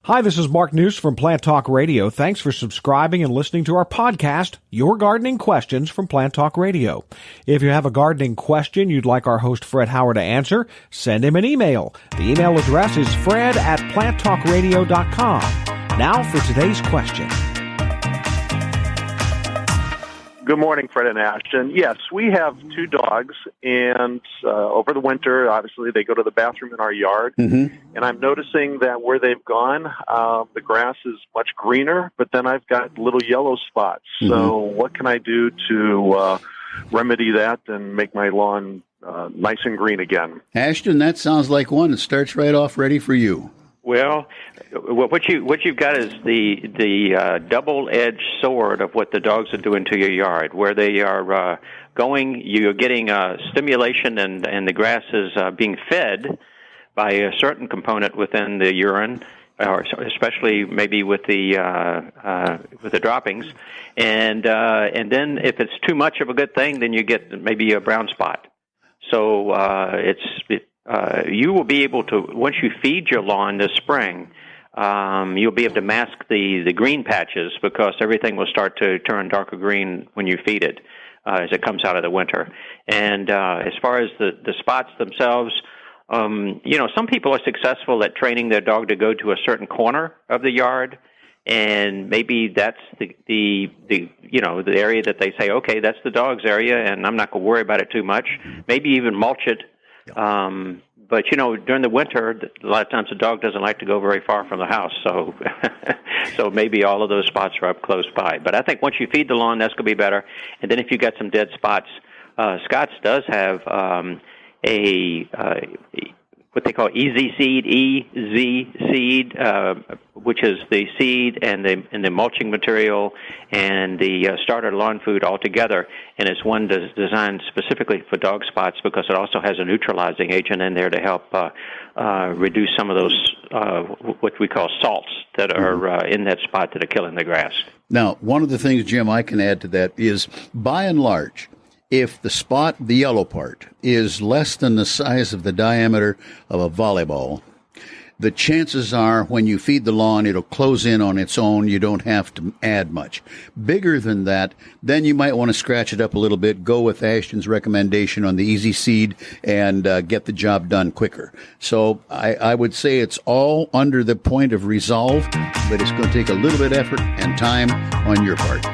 Hi, this is Mark News from Plant Talk Radio. Thanks for subscribing and listening to our podcast, Your Gardening Questions from Plant Talk Radio. If you have a gardening question you'd like our host Fred Howard to answer, send him an email. The email address is fred@planttalkradio.com. Now for today's question. Good morning, Fred and Ashton. Yes, we have two dogs, and over the winter, obviously, they go to the bathroom in our yard. Mm-hmm. And I'm noticing that where they've gone, the grass is much greener, but then I've got little yellow spots. Mm-hmm. So what can I do to remedy that and make my lawn nice and green again? Ashton, that sounds like one that starts right off ready for you. Well, what you've got is the double-edged sword of what the dogs are doing to your yard, where they are going. You're getting stimulation, and the grass is being fed by a certain component within the urine, or especially maybe with the droppings, and then if it's too much of a good thing, then you get maybe a brown spot. So you will be able to, once you feed your lawn this spring, you'll be able to mask the green patches because everything will start to turn darker green when you feed it as it comes out of the winter. And as far as the spots themselves, some people are successful at training their dog to go to a certain corner of the yard, and maybe that's the area that they say, okay, that's the dog's area, and I'm not going to worry about it too much. Maybe even mulch it. But during the winter, a lot of times the dog doesn't like to go very far from the house, so so maybe all of those spots are up close by. But I think once you feed the lawn, that's going to be better. And then if you got some dead spots, Scotts does have what they call EZ seed, which is the seed and the mulching material and the starter lawn food all together, and it's one designed specifically for dog spots because it also has a neutralizing agent in there to help reduce some of those what we call salts that are in that spot that are killing the grass. Now, one of the things, Jim, I can add to that is, by and large, if the spot, the yellow part, is less than the size of the diameter of a volleyball, the chances are when you feed the lawn, it'll close in on its own. You don't have to add much. Bigger than that, then you might want to scratch it up a little bit, go with Ashton's recommendation on the Easy Seed, and get the job done quicker. So I would say it's all under the point of resolve, but it's going to take a little bit of effort and time on your part.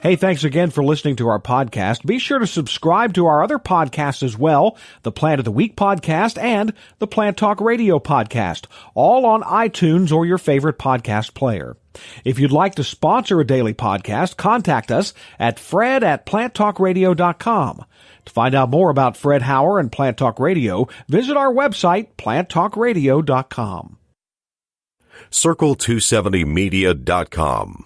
Hey, thanks again for listening to our podcast. Be sure to subscribe to our other podcasts as well, the Plant of the Week podcast and the Plant Talk Radio podcast, all on iTunes or your favorite podcast player. If you'd like to sponsor a daily podcast, contact us at fred@planttalkradio.com. To find out more about Fred Howard and Plant Talk Radio, visit our website, planttalkradio.com. Circle270media.com